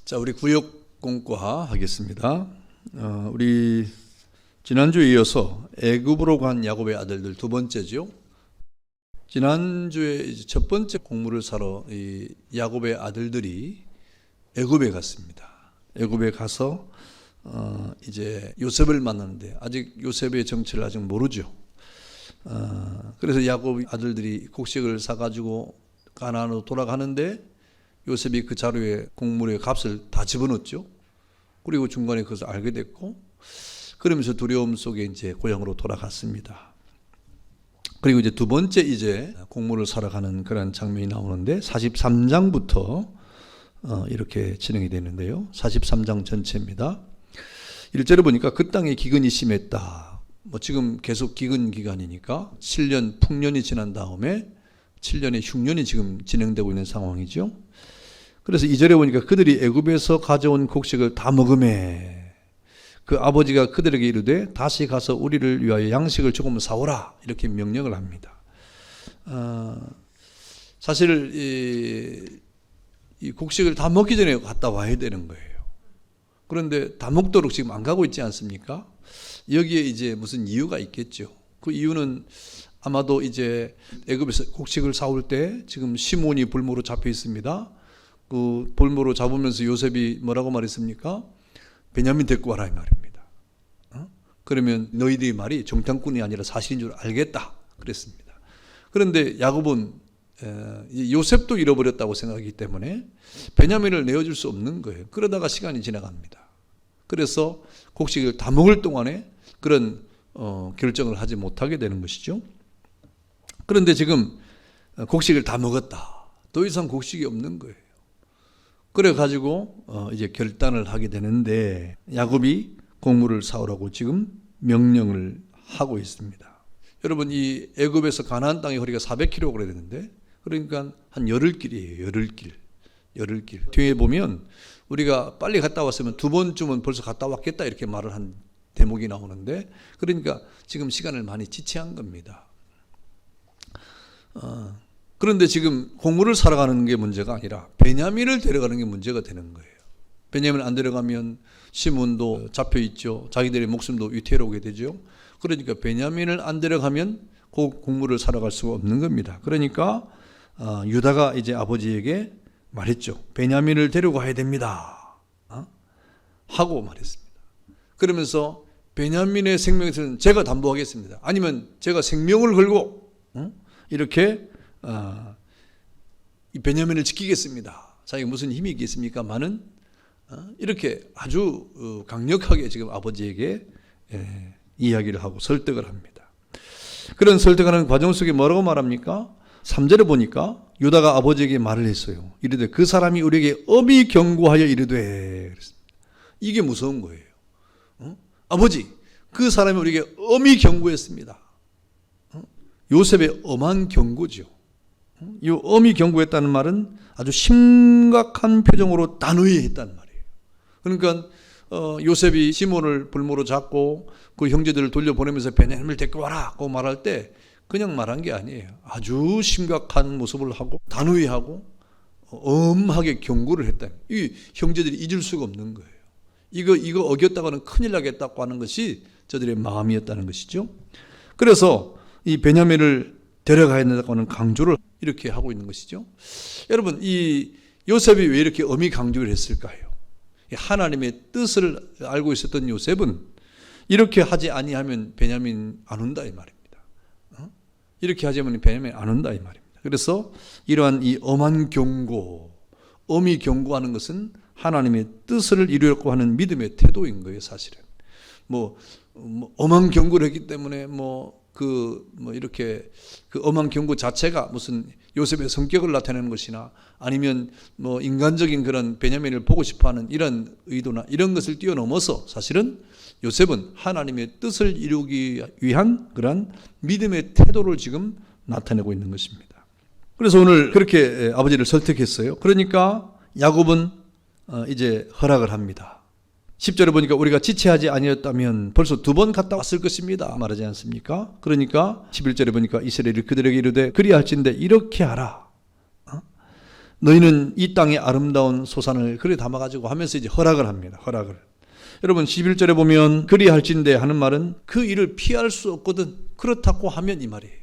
자, 우리 구역 공과 하겠습니다. 우리 지난주에 이어서 애굽으로 간 야곱의 아들들 두 번째죠. 지난주에 이제 첫 번째 곡물을 사러 이 야곱의 아들들이 애굽에 갔습니다. 애굽에 가서 이제 요셉을 만났는데 아직 요셉의 정체를 아직 모르죠. 그래서 야곱 아들들이 곡식을 사가지고 가나안으로 돌아가는데 요셉이 그 자루에 곡물의 값을 다 집어넣었죠. 그리고 중간에 그것을 알게 됐고, 그러면서 두려움 속에 이제 고향으로 돌아갔습니다. 그리고 이제 두 번째 이제 곡물을 사러 가는 그런 장면이 나오는데 43장부터 이렇게 진행이 되는데요. 43장 전체입니다. 1절에 보니까 그 땅에 기근이 심했다. 지금 계속 기근 기간이니까 7년 풍년이 지난 다음에 7년의 흉년이 지금 진행되고 있는 상황이죠. 그래서 2절에 보니까 그들이 애굽에서 가져온 곡식을 다 먹으매 그 아버지가 그들에게 이르되 다시 가서 우리를 위하여 양식을 조금 사오라 이렇게 명령을 합니다. 사실 이 곡식을 다 먹기 전에 갔다 와야 되는 거예요. 그런데 다 먹도록 지금 안 가고 있지 않습니까? 여기에 이제 무슨 이유가 있겠죠. 그 이유는 아마도 이제 애굽에서 곡식을 사올 때 지금 시몬이 볼모로 잡혀 있습니다. 그 볼모로 잡으면서 요셉이 뭐라고 말했습니까? 베냐민 데리고 와라 이 말입니다. 그러면 너희들의 말이 정탐꾼이 아니라 사실인 줄 알겠다 그랬습니다. 그런데 야곱은 요셉도 잃어버렸다고 생각하기 때문에 베냐민을 내어줄 수 없는 거예요. 그러다가 시간이 지나갑니다. 그래서 곡식을 다 먹을 동안에 그런 결정을 하지 못하게 되는 것이죠. 그런데 지금 곡식을 다 먹었다. 더 이상 곡식이 없는 거예요. 그래가지고 이제 결단을 하게 되는데 야곱이 곡물을 사오라고 지금 명령을 하고 있습니다. 여러분 이 애굽에서 가나안 땅의 거리가 400km 그래야 되는데 그러니까 한 열흘길이에요. 열흘길. 뒤에 보면 우리가 빨리 갔다 왔으면 두 번쯤은 벌써 갔다 왔겠다 이렇게 말을 한 대목이 나오는데 그러니까 지금 시간을 많이 지체한 겁니다. 그런데 지금 곡물을 사러 가는 게 문제가 아니라 베냐민을 데려가는 게 문제가 되는 거예요. 베냐민을 안 데려가면 시몬도 잡혀 있죠. 자기들의 목숨도 위태로우게 되죠. 그러니까 베냐민을 안 데려가면 그 곡물을 사러 갈 수가 없는 겁니다. 그러니까 유다가 이제 아버지에게 말했죠. 베냐민을 데려가야 됩니다. 하고 말했습니다. 그러면서 베냐민의 생명에서는 제가 담보하겠습니다. 아니면 제가 생명을 걸고 이렇게 이 베냐민을 지키겠습니다. 자기가 무슨 힘이 있겠습니까만은 이렇게 아주 강력하게 지금 아버지에게 이야기를 하고 설득을 합니다. 그런 설득하는 과정 속에 뭐라고 말합니까? 3절에 보니까 유다가 아버지에게 말을 했어요. 이르되 그 사람이 우리에게 엄히 경고하여 이르되 그랬습니다. 이게 무서운 거예요. 아버지 그 사람이 우리에게 엄히 경고했습니다. 요셉의 엄한 경고죠. 이 엄히 경고했다는 말은 아주 심각한 표정으로 단호히 했단 말이에요. 그러니까 요셉이 시몬을 볼모로 잡고 그 형제들을 돌려보내면서 베냐민을 데리고 와라 고 말할 때 그냥 말한 게 아니에요. 아주 심각한 모습을 하고 단호히 하고 엄하게 경고를 했다. 이 형제들이 잊을 수가 없는 거예요. 이거 어겼다가는 큰일 나겠다고 하는 것이 저들의 마음이었다는 것이죠. 그래서 이 베냐민을 데려가야 된다고 하는 강조를 이렇게 하고 있는 것이죠. 여러분 이 요셉이 왜 이렇게 엄히 강조를 했을까요? 하나님의 뜻을 알고 있었던 요셉은 이렇게 하지 아니하면 베냐민 안 온다 이 말입니다. 이렇게 하자면 베냐민 안 온다 이 말입니다. 그래서 이러한 이 엄한 경고, 엄히 경고하는 것은 하나님의 뜻을 이루려고 하는 믿음의 태도인 거예요. 사실은 엄한 경고를 했기 때문에 이렇게 그 엄한 경고 자체가 무슨 요셉의 성격을 나타내는 것이나 아니면 인간적인 그런 베냐민을 보고 싶어하는 이런 의도나 이런 것을 뛰어넘어서 사실은 요셉은 하나님의 뜻을 이루기 위한 그런 믿음의 태도를 지금 나타내고 있는 것입니다. 그래서 오늘 그렇게 아버지를 설득했어요. 그러니까 야곱은 이제 허락을 합니다. 10절에 보니까 우리가 지체하지 아니었다면 벌써 두 번 갔다 왔을 것입니다 말하지 않습니까? 그러니까 11절에 보니까 이스라엘이 그들에게 이르되 그리할진대 이렇게 하라. 너희는 이 땅의 아름다운 소산을 그리 담아가지고 하면서 이제 허락을 합니다. 허락을. 여러분 11절에 보면 그리할진대 하는 말은 그 일을 피할 수 없거든. 그렇다고 하면 이 말이에요.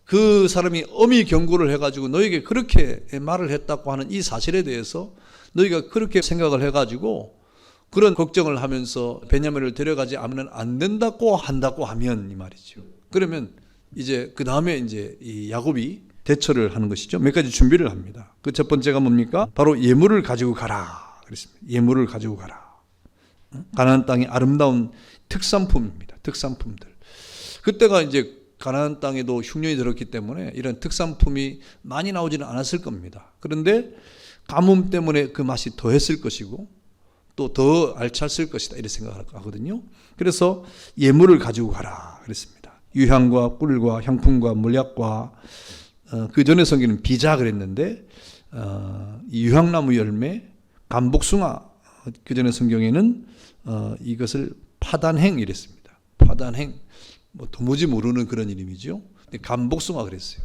그 사람이 엄히 경고를 해가지고 너에게 그렇게 말을 했다고 하는 이 사실에 대해서 너희가 그렇게 생각을 해가지고 그런 걱정을 하면서 베냐민을 데려가지 않으면 안 된다고 한다고 하면 이 말이죠. 그러면 이제 그 다음에 이제 이 야곱이 대처를 하는 것이죠. 몇 가지 준비를 합니다. 그 첫 번째가 뭡니까? 바로 예물을 가지고 가라. 그랬습니다. 예물을 가지고 가라. 가나안 땅의 아름다운 특산품입니다. 특산품들. 그때가 이제 가나안 땅에도 흉년이 들었기 때문에 이런 특산품이 많이 나오지는 않았을 겁니다. 그런데 가뭄 때문에 그 맛이 더했을 것이고 또 더 알찼을 것이다 이렇게 생각을 하거든요. 그래서 예물을 가지고 가라 그랬습니다. 유향과 꿀과 향품과 몰약과 그 전에 성경은 비자 그랬는데 유향나무 열매, 감복숭아 그 전에 성경에는 이것을 파단행 이랬습니다. 파단행 뭐 도무지 모르는 그런 이름이죠. 감복숭아 그랬어요.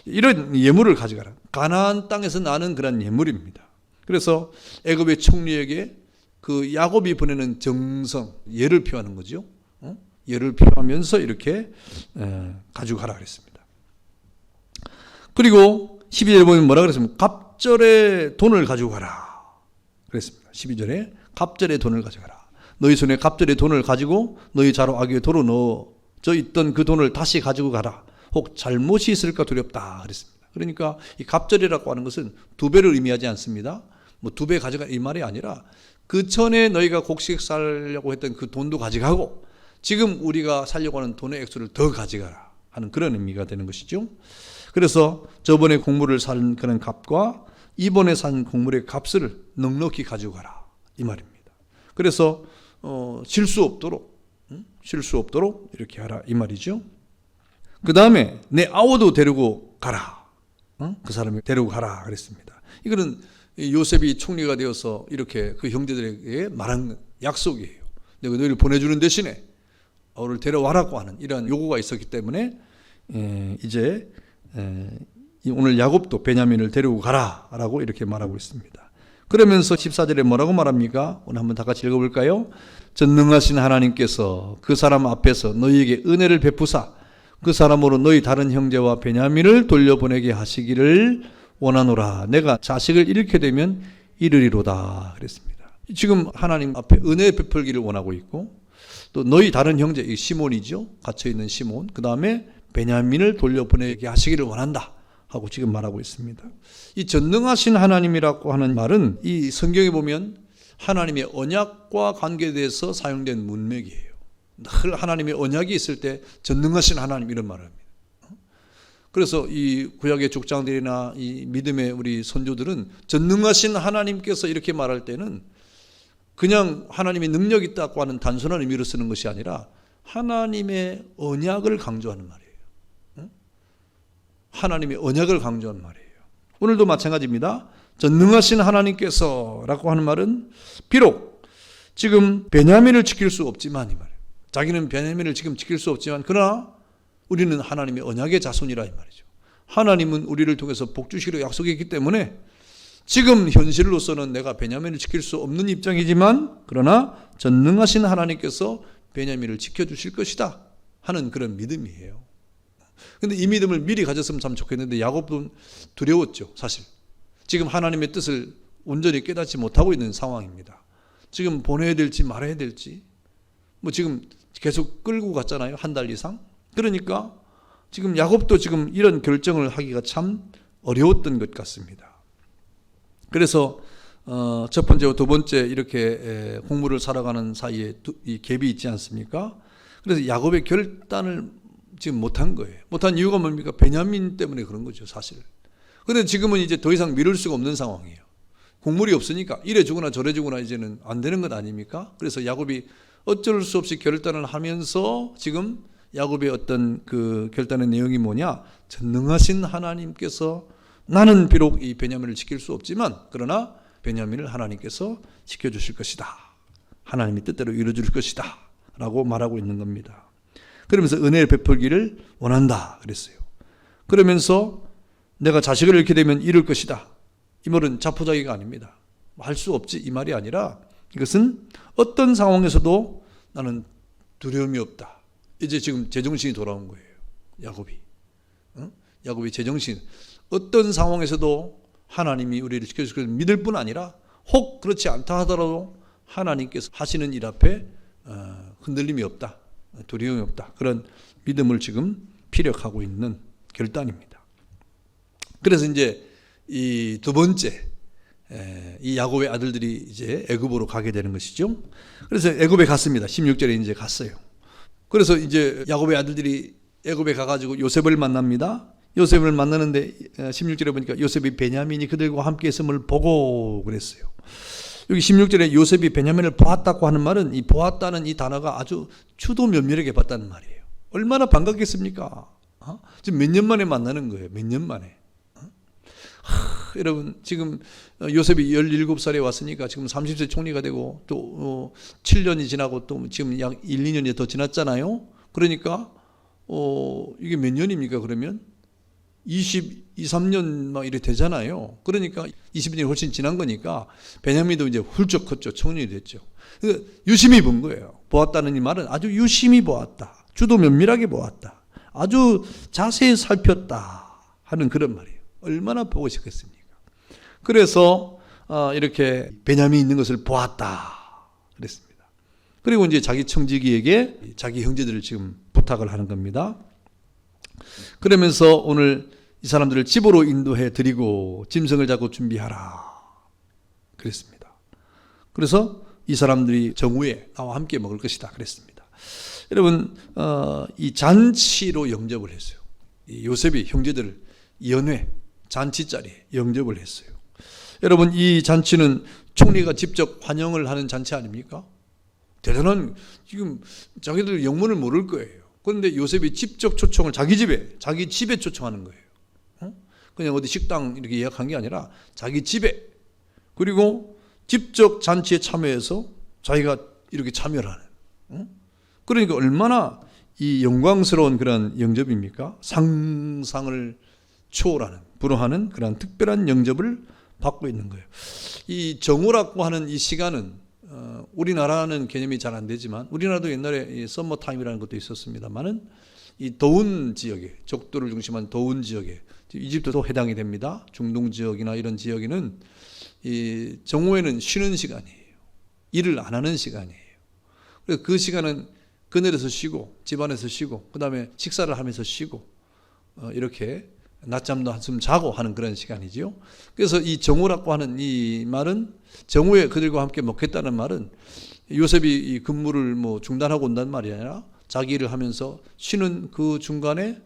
이런 예물을 가져가라. 가나안 땅에서 나는 그런 예물입니다. 그래서 애굽의 총리에게 그 야곱이 보내는 정성, 예를 표하는 거죠. 예를 표하면서 이렇게 가지고 가라 그랬습니다. 그리고 12절에 보면 뭐라 그랬습니까? 갑절에 돈을 가지고 가라 그랬습니다. 12절에 갑절에 돈을 가져가라. 너희 손에 갑절의 돈을 가지고 너희 자루 아귀에 도로 넣어져 있던 그 돈을 다시 가지고 가라. 혹 잘못이 있을까 두렵다 그랬습니다. 그러니까 이 갑절이라고 하는 것은 두 배를 의미하지 않습니다. 뭐 두 배 가져가 이 말이 아니라 그 전에 너희가 곡식 살려고 했던 그 돈도 가져가고 지금 우리가 살려고 하는 돈의 액수를 더 가져가라 하는 그런 의미가 되는 것이죠. 그래서 저번에 곡물을 산 그런 값과 이번에 산 곡물의 값을 넉넉히 가지고 가라 이 말입니다. 그래서 실수 없도록 이렇게 하라 이 말이죠. 그 다음에 내 아우도 데리고 가라. 그 사람을 데리고 가라 그랬습니다. 이거는 요셉이 총리가 되어서 이렇게 그 형제들에게 말한 약속이에요. 내가 너희를 보내주는 대신에 아우를 데려와라고 하는 이러한 요구가 있었기 때문에 이제 오늘 야곱도 베냐민을 데리고 가라라고 이렇게 말하고 있습니다. 그러면서 14절에 뭐라고 말합니까? 오늘 한번 다 같이 읽어볼까요? 전능하신 하나님께서 그 사람 앞에서 너희에게 은혜를 베푸사 그 사람으로 너희 다른 형제와 베냐민을 돌려보내게 하시기를 원하노라. 내가 자식을 잃게 되면 이르리로다 그랬습니다. 지금 하나님 앞에 은혜 베풀기를 원하고 있고 또 너희 다른 형제 이 시몬이죠. 갇혀있는 시몬 그 다음에 베냐민을 돌려보내게 하시기를 원한다 하고 지금 말하고 있습니다. 이 전능하신 하나님이라고 하는 말은 이 성경에 보면 하나님의 언약과 관계돼서 사용된 문맥이에요. 늘 하나님의 언약이 있을 때 전능하신 하나님 이런 말을 합니다. 그래서 이 구약의 족장들이나 이 믿음의 우리 선조들은 전능하신 하나님께서 이렇게 말할 때는 그냥 하나님의 능력이 있다고 하는 단순한 의미로 쓰는 것이 아니라 하나님의 언약을 강조하는 말이에요. 하나님의 언약을 강조하는 말이에요. 오늘도 마찬가지입니다. 전능하신 하나님께서 라고 하는 말은 비록 지금 베냐민을 지킬 수 없지만 이 말이에요. 자기는 베냐민을 지금 지킬 수 없지만 그러나 우리는 하나님의 언약의 자손이라 이 말이죠. 하나님은 우리를 통해서 복 주시기로 약속했기 때문에 지금 현실로서는 내가 베냐민을 지킬 수 없는 입장이지만 그러나 전능하신 하나님께서 베냐민을 지켜주실 것이다 하는 그런 믿음이에요. 그런데 이 믿음을 미리 가졌으면 참 좋겠는데 야곱은 두려웠죠. 사실 지금 하나님의 뜻을 온전히 깨닫지 못하고 있는 상황입니다. 지금 보내야 될지 말아야 될지 뭐 지금 계속 끌고 갔잖아요. 한 달 이상. 그러니까 지금 야곱도 지금 이런 결정을 하기가 참 어려웠던 것 같습니다. 그래서 첫 번째와 두 번째 이렇게 곡물을 살아가는 사이에 이 갭이 있지 않습니까? 그래서 야곱의 결단을 지금 못한 거예요. 못한 이유가 뭡니까? 베냐민 때문에 그런 거죠, 사실. 그런데 지금은 이제 더 이상 미룰 수가 없는 상황이에요. 곡물이 없으니까 이래 주거나 저래 주거나 이제는 안 되는 것 아닙니까? 그래서 야곱이 어쩔 수 없이 결단을 하면서 지금 야곱의 어떤 그 결단의 내용이 뭐냐? 전능하신 하나님께서 나는 비록 이 베냐민을 지킬 수 없지만 그러나 베냐민을 하나님께서 지켜주실 것이다. 하나님의 뜻대로 이루어줄 것이다. 라고 말하고 있는 겁니다. 그러면서 은혜를 베풀기를 원한다. 그랬어요. 그러면서 내가 자식을 잃게 되면 잃을 것이다. 이 말은 자포자기가 아닙니다. 할 수 없지 이 말이 아니라 이것은 어떤 상황에서도 나는 두려움이 없다. 이제 지금 제정신이 돌아온 거예요. 야곱이. 야곱이 제정신. 어떤 상황에서도 하나님이 우리를 지켜줄 것을 믿을 뿐 아니라 혹 그렇지 않다 하더라도 하나님께서 하시는 일 앞에 흔들림이 없다. 두려움이 없다. 그런 믿음을 지금 피력하고 있는 결단입니다. 그래서 이제 이 두 번째 이 야곱의 아들들이 이제 애굽으로 가게 되는 것이죠. 그래서 애굽에 갔습니다. 16절에 이제 갔어요. 그래서 이제 야곱의 아들들이 애굽에 가가지고 요셉을 만납니다. 요셉을 만나는데 16절에 보니까 요셉이 베냐민이 그들과 함께 있음을 보고 그랬어요. 여기 16절에 요셉이 베냐민을 보았다고 하는 말은 이 보았다는 이 단어가 아주 추도 면밀하게 봤다는 말이에요. 얼마나 반갑겠습니까? 지금 몇 년 만에 만나는 거예요. 몇 년 만에. 여러분 지금 요셉이 17살에 왔으니까 지금 30세 총리가 되고 또 7년이 지나고 또 지금 약 1, 2년이 더 지났잖아요. 그러니까 이게 몇 년입니까? 그러면 22, 3년 막 이래 되잖아요. 그러니까 20년이 훨씬 지난 거니까 베냐민도 이제 훌쩍 컸죠. 청년이 됐죠. 그러니까 유심히 본 거예요. 보았다는 이 말은 아주 유심히 보았다. 주도 면밀하게 보았다. 아주 자세히 살폈다 하는 그런 말이에요. 얼마나 보고 싶겠습니까? 그래서 이렇게 베냐민이 있는 것을 보았다 그랬습니다. 그리고 이제 자기 청지기에게 자기 형제들을 지금 부탁을 하는 겁니다. 그러면서 오늘 이 사람들을 집으로 인도해 드리고 짐승을 잡고 준비하라 그랬습니다. 그래서 이 사람들이 정오에 나와 함께 먹을 것이다 그랬습니다. 여러분 이 잔치로 영접을 했어요. 이 요셉이 형제들을 연회 잔치 자리에 영접을 했어요. 여러분 이 잔치는 총리가 직접 환영을 하는 잔치 아닙니까? 대단한 지금 자기들 영문을 모를 거예요. 그런데 요셉이 직접 초청을 자기 집에 초청하는 거예요. 그냥 어디 식당 이렇게 예약한 게 아니라 자기 집에, 그리고 직접 잔치에 참여해서 자기가 이렇게 참여를 하는. 그러니까 얼마나 이 영광스러운 그런 영접입니까? 상상을 초월하는, 불허하는 그런 특별한 영접을 받고 있는 거예요. 이 정오라고 하는 이 시간은 우리나라는 개념이 잘 안 되지만 우리나라도 옛날에 이 서머 타임이라는 것도 있었습니다만은 이 더운 지역에, 적도를 중심한 더운 지역에, 이집트도 해당이 됩니다. 중동 지역이나 이런 지역에는 이 정오에는 쉬는 시간이에요. 일을 안 하는 시간이에요. 그래서 그 시간은 그늘에서 쉬고 집안에서 쉬고 그다음에 식사를 하면서 쉬고 이렇게 낮잠도 한숨 자고 하는 그런 시간이죠. 그래서 이 정오라고 하는 이 말은, 정오에 그들과 함께 먹겠다는 말은 요셉이 이 근무를 뭐 중단하고 온다는 말이 아니라 자기 일을 하면서 쉬는 그 중간에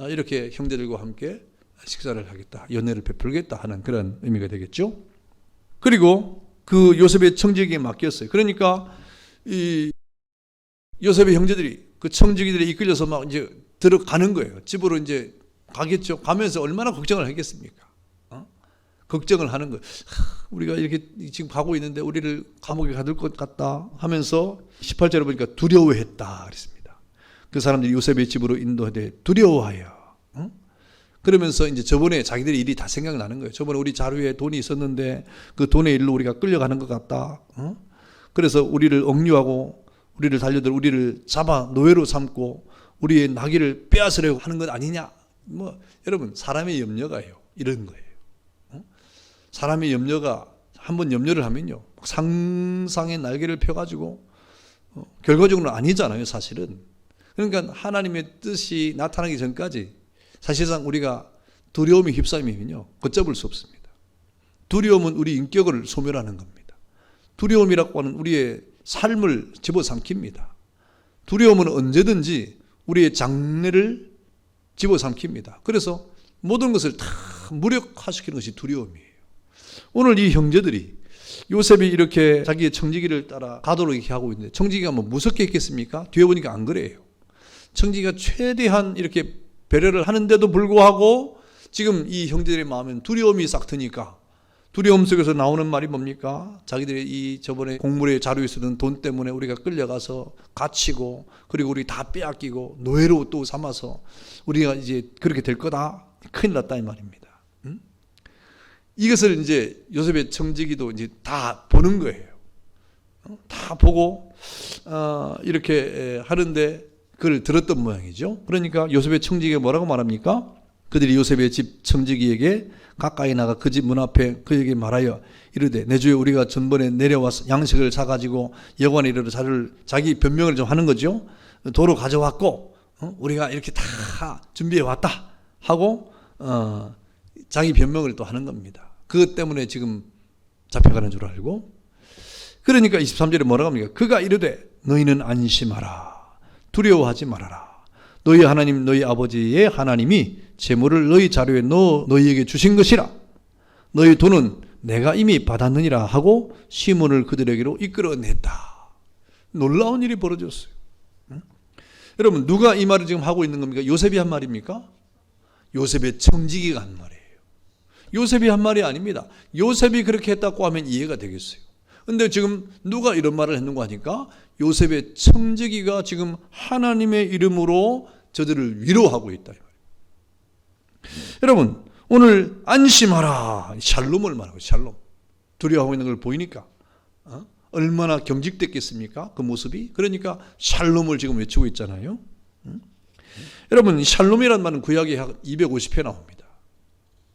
이렇게 형제들과 함께 식사를 하겠다, 연회를 베풀겠다 하는 그런 의미가 되겠죠. 그리고 그 요셉의 청지기에 맡겼어요. 그러니까 이 요셉의 형제들이 그 청지기들에 이끌려서 막 이제 들어가는 거예요. 집으로 이제 가겠죠. 가면서 얼마나 걱정을 하겠습니까? 걱정을 하는 거예요. 우리가 이렇게 지금 가고 있는데 우리를 감옥에 가둘 것 같다 하면서 18절에 보니까 두려워했다 그랬습니다. 그 사람들이 요셉의 집으로 인도하되 두려워하여. 그러면서 이제 저번에 자기들의 일이 다 생각나는 거예요. 저번에 우리 자루에 돈이 있었는데 그 돈의 일로 우리가 끌려가는 것 같다. 그래서 우리를 억류하고 우리를 달려들 우리를 잡아 노예로 삼고 우리의 나귀를 빼앗으려고 하는 것 아니냐. 뭐 여러분 사람의 염려가요. 이런 거예요. 사람의 염려가 한번 염려를 하면요 상상의 날개를 펴가지고 결과적으로는 아니잖아요 사실은. 그러니까 하나님의 뜻이 나타나기 전까지 사실상 우리가 두려움에 휩싸이면요 걷잡을 수 없습니다. 두려움은 우리 인격을 소멸하는 겁니다. 두려움이라고 하는 우리의 삶을 집어삼킵니다. 두려움은 언제든지 우리의 장래를 집어삼킵니다. 그래서 모든 것을 다 무력화시키는 것이 두려움이에요. 오늘 이 형제들이 요셉이 이렇게 자기의 청지기를 따라 가도록 이렇게 하고 있는데, 청지기가 뭐 무섭게 했겠습니까? 뒤에 보니까 안 그래요. 청지기가 최대한 이렇게 배려를 하는데도 불구하고 지금 이 형제들의 마음엔 두려움이 싹 드니까, 두려움 속에서 나오는 말이 뭡니까? 자기들이 이 저번에 곡물의 자루에 쓰던 돈 때문에 우리가 끌려가서 갇히고 그리고 우리 다 빼앗기고 노예로 또 삼아서 우리가 이제 그렇게 될 거다. 큰일 났다 이 말입니다. 이것을 이제 요셉의 청지기도 이제 다 보는 거예요. 다 보고 이렇게 하는데 그걸 들었던 모양이죠. 그러니까 요셉의 청지기가 뭐라고 말합니까? 그들이 요셉의 집 청지기에게 가까이 나가 그 집 문 앞에 그에게 말하여 이르되 내 주여 우리가 전번에 내려와서 양식을 사가지고 여관에 이르러 자기 변명을 좀 하는 거죠. 도로 가져왔고 우리가 이렇게 다 준비해 왔다 하고 자기 변명을 또 하는 겁니다. 그것 때문에 지금 잡혀가는 줄 알고. 그러니까 23절에 뭐라고 합니까? 그가 이르되 너희는 안심하라. 두려워하지 말아라. 너희 하나님 너희 아버지의 하나님이 재물을 너희 자료에 넣어 너희에게 주신 것이라. 너희 돈은 내가 이미 받았느니라 하고 시몬을 그들에게로 이끌어냈다. 놀라운 일이 벌어졌어요. 여러분 누가 이 말을 지금 하고 있는 겁니까? 요셉이 한 말입니까? 요셉의 청지기가 한 말이에요. 요셉이 한 말이 아닙니다. 요셉이 그렇게 했다고 하면 이해가 되겠어요. 근데 지금 누가 이런 말을 했는가 하니까 요셉의 청지기가 지금 하나님의 이름으로 저들을 위로하고 있다. 여러분 오늘 안심하라. 샬롬을 말하고 샬롬. 두려워하고 있는 걸 보이니까 얼마나 경직됐겠습니까? 그 모습이. 그러니까 샬롬을 지금 외치고 있잖아요. 여러분 샬롬이라는 말은 구약에 약 250회 나옵니다.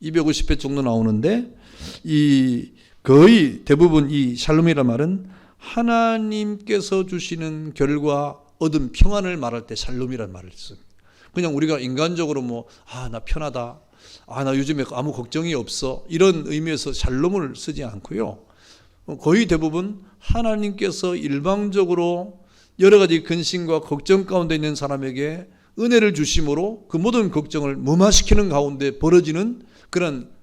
250회 정도 나오는데 이 거의 대부분 이 샬롬이라는 말은 하나님께서 주시는 결과 얻은 평안을 말할 때 샬롬이라는 말을 씁니다. 그냥 우리가 인간적으로 나 편하다. 나 요즘에 아무 걱정이 없어. 이런 의미에서 샬롬을 쓰지 않고요. 거의 대부분 하나님께서 일방적으로 여러 가지 근심과 걱정 가운데 있는 사람에게 은혜를 주심으로 그 모든 걱정을 무마시키는 가운데 벌어지는 그런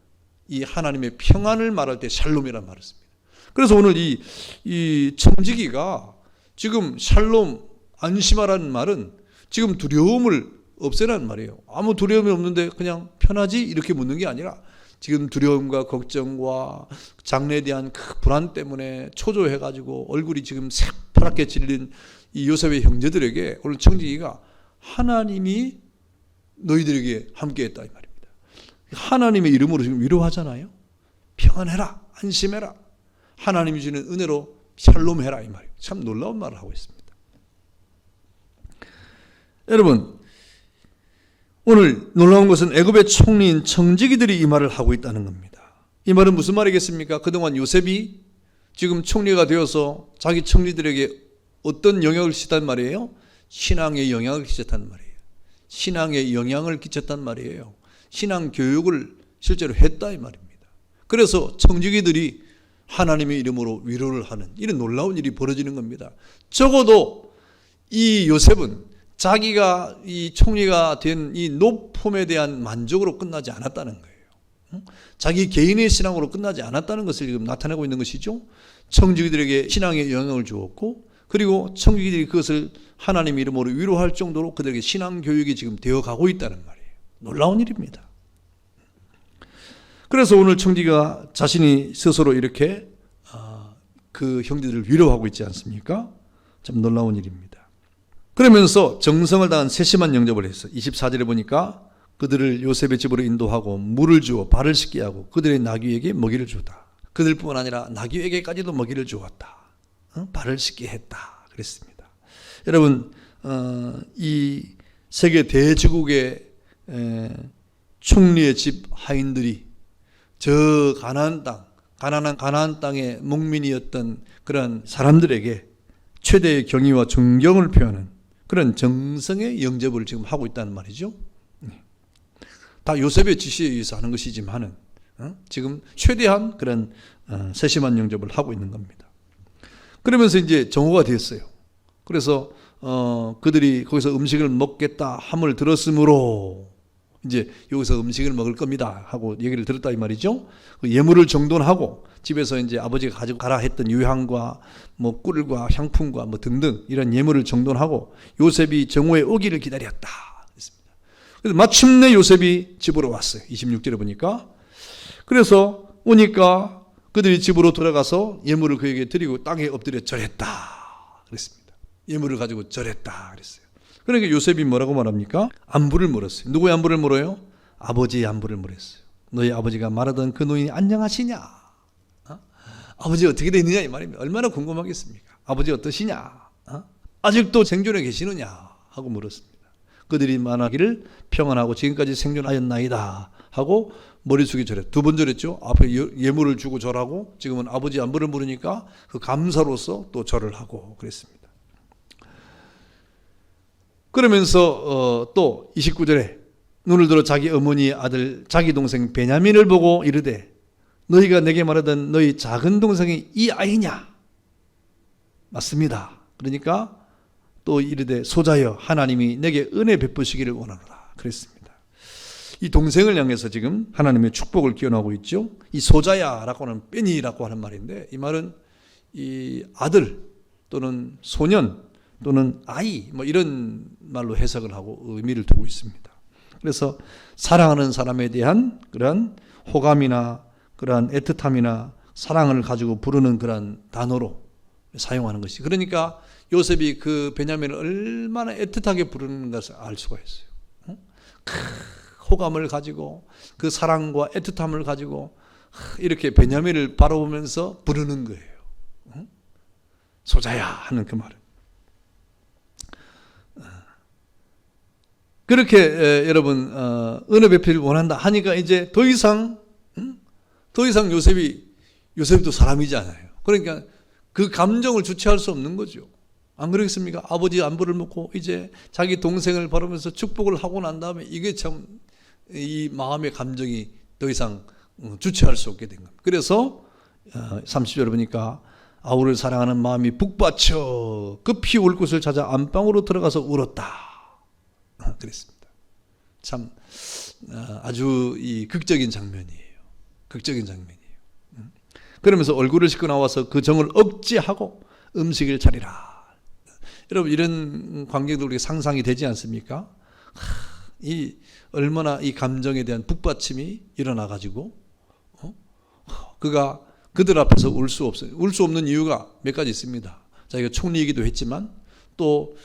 이 하나님의 평안을 말할 때 샬롬이라는 말을 씁니다. 그래서 오늘 이 청지기가 지금 샬롬 안심하라는 말은 지금 두려움을 없애라는 말이에요. 아무 두려움이 없는데 그냥 편하지? 이렇게 묻는 게 아니라 지금 두려움과 걱정과 장래에 대한 그 불안 때문에 초조해가지고 얼굴이 지금 새파랗게 질린 이 요셉의 형제들에게 오늘 청지기가 하나님이 너희들에게 함께했다 이 말입니다. 하나님의 이름으로 지금 위로하잖아요. 평안해라, 안심해라. 하나님이 주는 은혜로 샬롬해라 이 말이에요. 참 놀라운 말을 하고 있습니다. 여러분 오늘 놀라운 것은 애굽의 총리인 청지기들이 이 말을 하고 있다는 겁니다. 이 말은 무슨 말이겠습니까? 그동안 요셉이 지금 총리가 되어서 자기 청리들에게 어떤 영향을 끼쳤단 말이에요? 신앙의 영향을 끼쳤단 말이에요. 신앙의 영향을 끼쳤단 말이에요. 신앙 교육을 실제로 했다 이 말입니다. 그래서 청지기들이 하나님의 이름으로 위로를 하는 이런 놀라운 일이 벌어지는 겁니다. 적어도 이 요셉은 자기가 이 총리가 된 이 높음에 대한 만족으로 끝나지 않았다는 거예요. 자기 개인의 신앙으로 끝나지 않았다는 것을 지금 나타내고 있는 것이죠. 청지기들에게 신앙의 영향을 주었고 그리고 청지기들이 그것을 하나님 이름으로 위로할 정도로 그들에게 신앙 교육이 지금 되어가고 있다는 말이에요. 놀라운 일입니다. 그래서 오늘 청지기가 자신이 스스로 이렇게 그 형제들을 위로하고 있지 않습니까? 참 놀라운 일입니다. 그러면서 정성을 다한 세심한 영접을 했어요. 24절에 보니까 그들을 요셉의 집으로 인도하고 물을 주어 발을 씻게 하고 그들의 나귀에게 먹이를 주다. 그들뿐만 아니라 나귀에게까지도 먹이를 주었다. 발을 씻게 했다. 그랬습니다. 여러분 이 세계 대제국의 총리의 집 하인들이 저 가나안 땅, 가난한 가나안 땅의 목민이었던 그런 사람들에게 최대의 경의와 존경을 표하는 그런 정성의 영접을 지금 하고 있다는 말이죠. 다 요셉의 지시에 의해서 하는 것이지만은 지금 최대한 그런 세심한 영접을 하고 있는 겁니다. 그러면서 이제 정오가 됐어요. 그래서 그들이 거기서 음식을 먹겠다 함을 들었으므로 이제 여기서 음식을 먹을 겁니다 하고 얘기를 들었다 이 말이죠. 그 예물을 정돈하고 집에서 이제 아버지가 가지고 가라 했던 유향과 꿀과 향품과 등등 이런 예물을 정돈하고 요셉이 정오에 오기를 기다렸다. 그래서 마침내 요셉이 집으로 왔어요. 26절에 보니까. 그래서 오니까 그들이 집으로 들어가서 예물을 그에게 드리고 땅에 엎드려 절했다. 그랬습니다. 예물을 가지고 절했다. 그랬어요. 그러니까 요셉이 뭐라고 말합니까? 안부를 물었어요. 누구의 안부를 물어요? 아버지의 안부를 물었어요. 너희 아버지가 말하던 그 노인이 안녕하시냐? 아버지 어떻게 되느냐 이 말입니다. 얼마나 궁금하겠습니까? 아버지 어떠시냐? 아직도 생존해 계시느냐? 하고 물었습니다. 그들이 말하기를 평안하고 지금까지 생존하였나이다 하고 머리 숙여 절했. 두 번 절했죠. 앞에 예물을 주고 절하고 지금은 아버지 안부를 물으니까 그 감사로서 또 절을 하고 그랬습니다. 그러면서 또 29절에 눈을 들어 자기 어머니의 아들 자기 동생 베냐민을 보고 이르되 너희가 내게 말하던 너희 작은 동생이 이 아이냐? 맞습니다. 그러니까 또 이르되 소자여 하나님이 내게 은혜 베푸시기를 원하노라 그랬습니다. 이 동생을 향해서 지금 하나님의 축복을 기원하고 있죠. 이 소자야라고 하는 빼니라고 하는 말인데 이 말은 이 아들 또는 소년 또는 아이 뭐 이런 말로 해석을 하고 의미를 두고 있습니다. 그래서 사랑하는 사람에 대한 그러한 호감이나 그러한 애틋함이나 사랑을 가지고 부르는 그러한 단어로 사용하는 것이. 그러니까 요셉이 그 베냐민을 얼마나 애틋하게 부르는 것을 알 수가 있어요. 호감을 가지고 그 사랑과 애틋함을 가지고 이렇게 베냐민을 바라보면서 부르는 거예요. 소자야 하는 그 말은. 그렇게 여러분 은혜 베풀기를 원한다 하니까 이제 더 이상 요셉도 사람이잖아요. 그러니까 그 감정을 주체할 수 없는 거죠. 안 그러겠습니까? 아버지 안부를 묻고 이제 자기 동생을 바라보면서 축복을 하고 난 다음에 이게 참 이 마음의 감정이 더 이상 주체할 수 없게 된 겁니다. 그래서 30절에 보니까 아우를 사랑하는 마음이 북받쳐 급히 울 곳을 찾아 안방으로 들어가서 울었다. 그랬습니다. 참 아주 이 극적인 장면이에요. 극적인 장면이에요. 그러면서 얼굴을 씻고 나와서 그 정을 억제하고 음식을 차리라. 여러분 이런 관객들 우리가 상상이 되지 않습니까? 이 얼마나 이 감정에 대한 북받침이 일어나 가지고 그가 그들 앞에서 울 수 없어요. 울 수 없는 이유가 몇 가지 있습니다. 자기가 총리이기도 했지만 또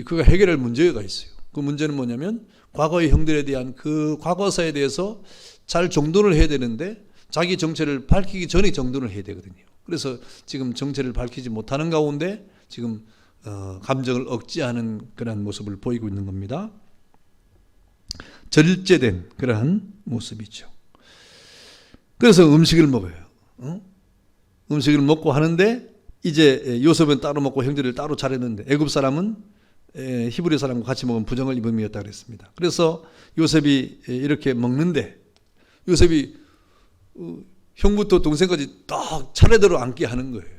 그가 해결할 문제가 있어요. 그 문제는 뭐냐면 과거의 형들에 대한 그 과거사에 대해서 잘 정돈을 해야 되는데 자기 정체를 밝히기 전에 정돈을 해야 되거든요. 그래서 지금 정체를 밝히지 못하는 가운데 지금 감정을 억제하는 그런 모습을 보이고 있는 겁니다. 절제된 그러한 모습이죠. 그래서 음식을 먹어요. 음식을 먹고 하는데 이제 요셉은 따로 먹고 형제를 따로 차렸는데 애굽 사람은 히브리 사람과 같이 먹은 부정을 입음이었다 그랬습니다. 그래서 요셉이 이렇게 먹는데 요셉이 형부터 동생까지 딱 차례대로 앉게 하는 거예요.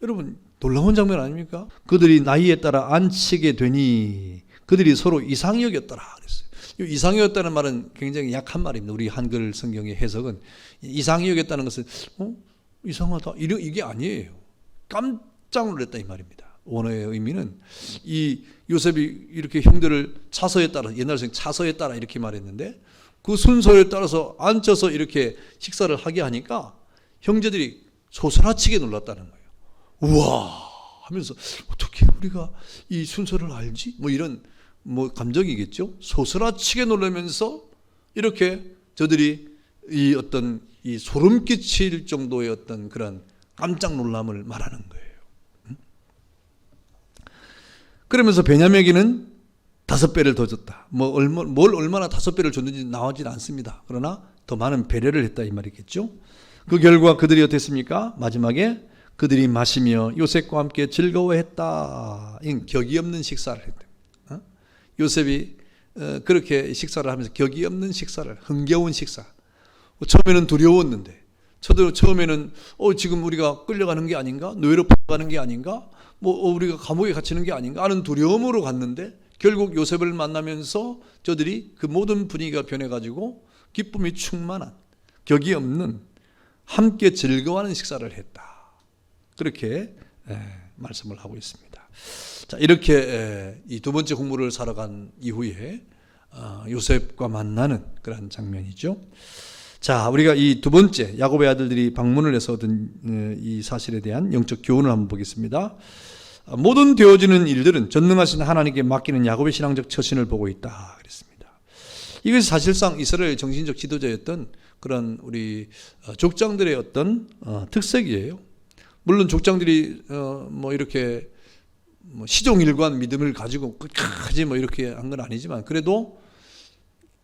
여러분 놀라운 장면 아닙니까? 그들이 나이에 따라 앉히게 되니 그들이 서로 이상히 여겼더라 그랬어요. 이상히 여겼다는 말은 굉장히 약한 말입니다. 우리 한글 성경의 해석은 이상히 여겼다는 것은 이상하다 이게 아니에요. 깜짝 놀랐다 이 말입니다. 원어의 의미는 이 요셉이 이렇게 형들을 차서에 따라 옛날 차서에 따라 이렇게 말했는데 그 순서에 따라서 앉혀서 이렇게 식사를 하게 하니까 형제들이 소스라치게 놀랐다는 거예요. 우와 하면서 어떻게 우리가 이 순서를 알지? 뭐 이런 감정이겠죠. 소스라치게 놀라면서 이렇게 저들이 이 어떤 이 소름 끼칠 정도의 어떤 그런 깜짝 놀람을 말하는 거예요. 그러면서 베냐민에게는 5배를 더 줬다. 뭘 얼마나 5배를 줬는지 나오진 않습니다. 그러나 더 많은 배려를 했다 이 말이겠죠. 그 결과 그들이 어땠습니까? 마지막에 그들이 마시며 요셉과 함께 즐거워했다. 격이 없는 식사를 했다. 요셉이 그렇게 식사를 하면서 격이 없는 식사를, 흥겨운 식사. 처음에는 두려웠는데, 처음에는 지금 우리가 끌려가는 게 아닌가? 노예로 풀려가는 게 아닌가? 우리가 감옥에 갇히는 게 아닌가 하는 두려움으로 갔는데 결국 요셉을 만나면서 저들이 그 모든 분위기가 변해가지고 기쁨이 충만한 격이 없는 함께 즐거워하는 식사를 했다. 그렇게 말씀을 하고 있습니다. 자, 이렇게 이 두 번째 곡물을 사러 간 이후에 요셉과 만나는 그런 장면이죠. 자, 우리가 이 두 번째 야곱의 아들들이 방문을 해서 얻은 이 사실에 대한 영적 교훈을 한번 보겠습니다. 모든 되어지는 일들은 전능하신 하나님께 맡기는 야곱의 신앙적 처신을 보고 있다 그랬습니다. 이것이 사실상 이스라엘 정신적 지도자였던 그런 우리 족장들의 어떤 특색이에요. 물론 족장들이 뭐 이렇게 시종일관 믿음을 가지고 끝까지 뭐 이렇게 한 건 아니지만 그래도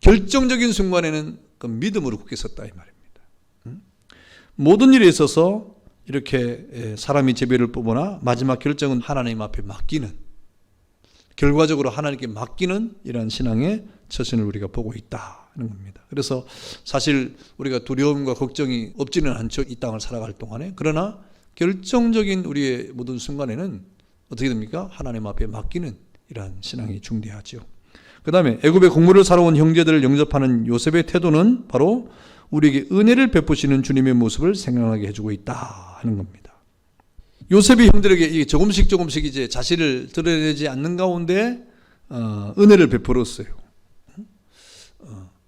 결정적인 순간에는 그 믿음으로 굳게 섰다 이 말입니다. 모든 일에 있어서 이렇게 사람이 제비를 뽑으나 마지막 결정은 하나님 앞에 맡기는, 결과적으로 하나님께 맡기는 이러한 신앙의 처신을 우리가 보고 있다는 겁니다. 그래서 사실 우리가 두려움과 걱정이 없지는 않죠. 이 땅을 살아갈 동안에. 그러나 결정적인 우리의 모든 순간에는 어떻게 됩니까? 하나님 앞에 맡기는 이러한 신앙이 중대하죠. 그 다음에 애굽의 곡물을 사러 온 형제들을 영접하는 요셉의 태도는 바로 우리에게 은혜를 베푸시는 주님의 모습을 생각나게 해주고 있다 하는 겁니다. 요셉이 형들에게 조금씩 이제 자신을 드러내지 않는 가운데 은혜를 베풀었어요.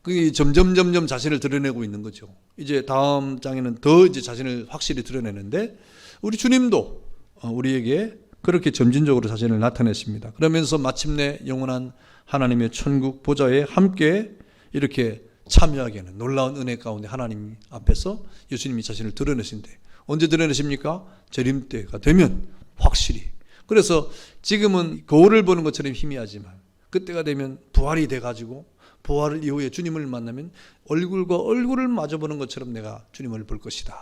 그게 점점 자신을 드러내고 있는 거죠. 이제 다음 장에는 더 이제 자신을 확실히 드러내는데 우리 주님도 우리에게 그렇게 점진적으로 자신을 나타냈습니다. 그러면서 마침내 영원한 하나님의 천국 보좌에 함께 이렇게 참여하게 하는 놀라운 은혜 가운데 하나님 앞에서 예수님이 자신을 드러내신대. 언제 드러내십니까? 재림 때가 되면 확실히. 그래서 지금은 거울을 보는 것처럼 희미하지만 그때가 되면 부활이 돼가지고 부활 이후에 주님을 만나면 얼굴과 얼굴을 마주보는 것처럼 내가 주님을 볼 것이다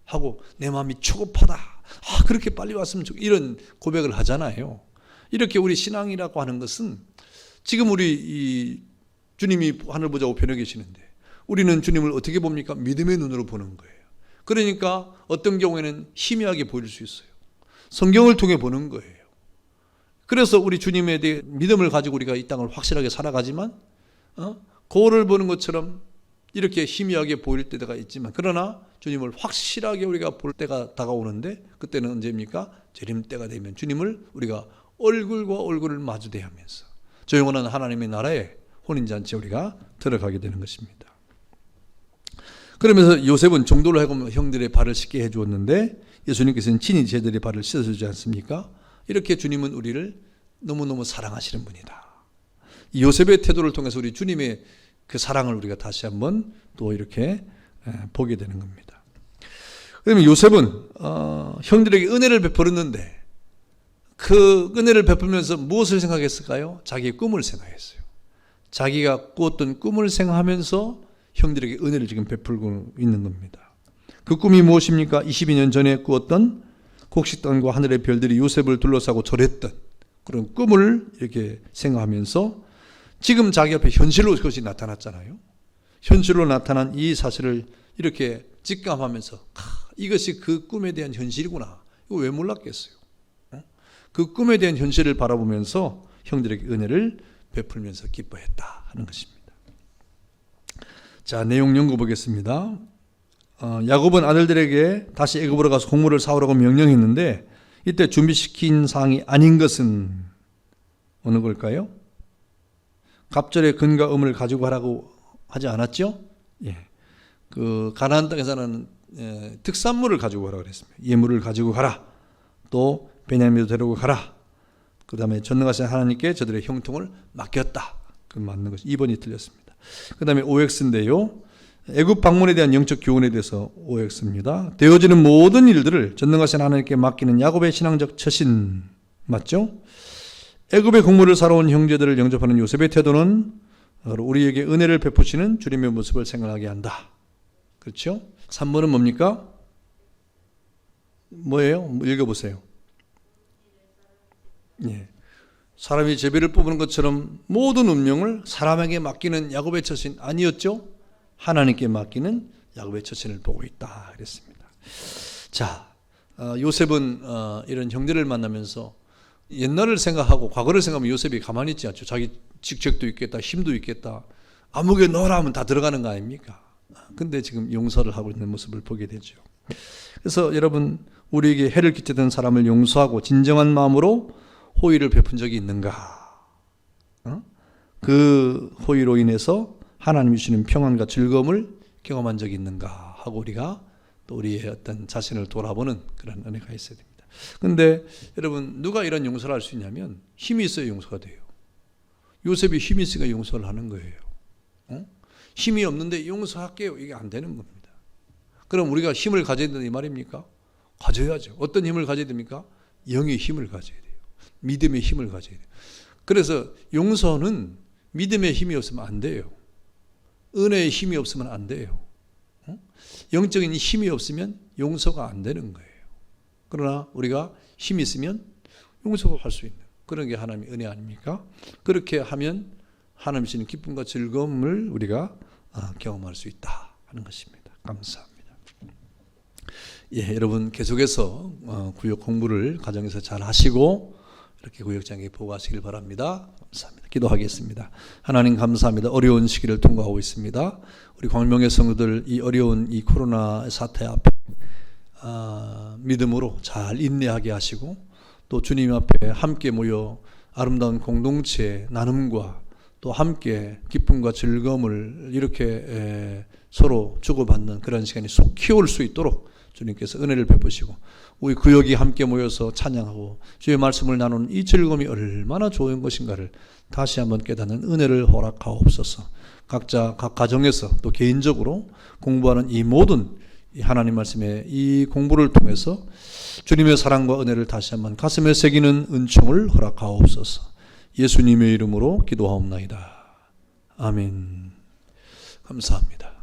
하고 내 마음이 초급하다. 그렇게 빨리 왔으면 좋겠다. 이런 고백을 하잖아요. 이렇게 우리 신앙이라고 하는 것은 지금 우리 이 주님이 하늘 보자고 변해 계시는데 우리는 주님을 어떻게 봅니까? 믿음의 눈으로 보는 거예요. 그러니까 어떤 경우에는 희미하게 보일 수 있어요. 성경을 통해 보는 거예요. 그래서 우리 주님에 대해 믿음을 가지고 우리가 이 땅을 확실하게 살아가지만 거울을 보는 것처럼 이렇게 희미하게 보일 때가 있지만 그러나 주님을 확실하게 우리가 볼 때가 다가오는데 그때는 언제입니까? 재림 때가 되면 주님을 우리가 얼굴과 얼굴을 마주대하면서 저 영원한 하나님의 나라에 혼인잔치에 우리가 들어가게 되는 것입니다. 그러면서 요셉은 종도를 하고 형들의 발을 씻게 해주었는데 예수님께서는 친히 제들의 발을 씻어주지 않습니까? 이렇게 주님은 우리를 너무너무 사랑하시는 분이다. 이 요셉의 태도를 통해서 우리 주님의 그 사랑을 우리가 다시 한번 또 이렇게 보게 되는 겁니다. 그러면 요셉은 형들에게 은혜를 베풀었는데 그 은혜를 베풀면서 무엇을 생각했을까요? 자기의 꿈을 생각했어요. 자기가 꾸었던 꿈을 생각하면서 형들에게 은혜를 지금 베풀고 있는 겁니다. 그 꿈이 무엇입니까? 22년 전에 꾸었던 곡식단과 하늘의 별들이 요셉을 둘러싸고 절했던 그런 꿈을 이렇게 생각하면서 지금 자기 앞에 현실로 그것이 나타났잖아요. 현실로 나타난 이 사실을 이렇게 직감하면서 이것이 그 꿈에 대한 현실이구나. 이거 왜 몰랐겠어요? 그 꿈에 대한 현실을 바라보면서 형들에게 은혜를 베풀면서 기뻐했다 하는 것입니다. 자, 내용 연구 보겠습니다. 야곱은 아들들에게 다시 애굽으로 가서 곡물을 사오라고 명령했는데 이때 준비시킨 사항이 아닌 것은 어느 걸까요? 갑절의 근과 음을 가지고 가라고 하지 않았죠? 예. 그 가나안 땅에서는 특산물을 가지고 가라 그랬습니다. 예물을 가지고 가라. 또 베냐민도 데리고 가라. 그 다음에 전능하신 하나님께 저들의 형통을 맡겼다. 그 맞는 것이 2번이 틀렸습니다. 그 다음에 OX인데요. 애굽 방문에 대한 영적 교훈에 대해서 OX입니다. 되어지는 모든 일들을 전능하신 하나님께 맡기는 야곱의 신앙적 처신 맞죠? 애굽의 곡물을 사러 온 형제들을 영접하는 요셉의 태도는 우리에게 은혜를 베푸시는 주님의 모습을 생각하게 한다. 그렇죠? 3번은 뭡니까? 뭐예요? 읽어보세요. 예. 사람이 제비를 뽑는 것처럼 모든 운명을 사람에게 맡기는 야곱의 처신 아니었죠? 하나님께 맡기는 야곱의 처신을 보고 있다 그랬습니다. 자, 요셉은 이런 형들을 만나면서 옛날을 생각하고 과거를 생각하면 요셉이 가만히 있지 않죠. 자기 직책도 있겠다, 힘도 있겠다. 아무개 넣으라 하면 다 들어가는 거 아닙니까? 근데 지금 용서를 하고 있는 모습을 보게 되죠. 그래서 여러분, 우리에게 해를 끼치던 사람을 용서하고 진정한 마음으로 호의를 베푼 적이 있는가? 그 호의로 인해서 하나님이 주시는 평안과 즐거움을 경험한 적이 있는가 하고 우리가 또 우리의 어떤 자신을 돌아보는 그런 은혜가 있어야 됩니다. 그런데 여러분, 누가 이런 용서를 할 수 있냐면 힘이 있어야 용서가 돼요. 요셉이 힘이 있으니까 용서를 하는 거예요. 힘이 없는데 용서할게요. 이게 안 되는 겁니다. 그럼 우리가 힘을 가져야 된다 이 말입니까? 가져야죠. 어떤 힘을 가져야 됩니까? 영의 힘을 가져야 돼요. 믿음의 힘을 가져야 돼요. 그래서 용서는 믿음의 힘이 없으면 안 돼요. 은혜의 힘이 없으면 안 돼요. 영적인 힘이 없으면 용서가 안 되는 거예요. 그러나 우리가 힘이 있으면 용서가 할 수 있는 그런 게 하나님의 은혜 아닙니까? 그렇게 하면 하나님 주시는 기쁨과 즐거움을 우리가 경험할 수 있다 하는 것입니다. 감사합니다. 예, 여러분 계속해서 구역 공부를 가정에서 잘 하시고 이렇게 구역장에 보고하시길 바랍니다. 감사합니다. 기도하겠습니다. 하나님 감사합니다. 어려운 시기를 통과하고 있습니다. 우리 광명의 성도들 이 어려운 이 코로나 사태 앞에 믿음으로 잘 인내하게 하시고 또 주님 앞에 함께 모여 아름다운 공동체의 나눔과 또 함께 기쁨과 즐거움을 이렇게 서로 주고받는 그런 시간이 속히 올 수 있도록 주님께서 은혜를 베푸시고 우리 구역이 함께 모여서 찬양하고 주의 말씀을 나누는 이 즐거움이 얼마나 좋은 것인가를 다시 한번 깨닫는 은혜를 허락하옵소서. 각자 각 가정에서 또 개인적으로 공부하는 이 모든 하나님 말씀의 이 공부를 통해서 주님의 사랑과 은혜를 다시 한번 가슴에 새기는 은총을 허락하옵소서. 예수님의 이름으로 기도하옵나이다. 아멘. 감사합니다.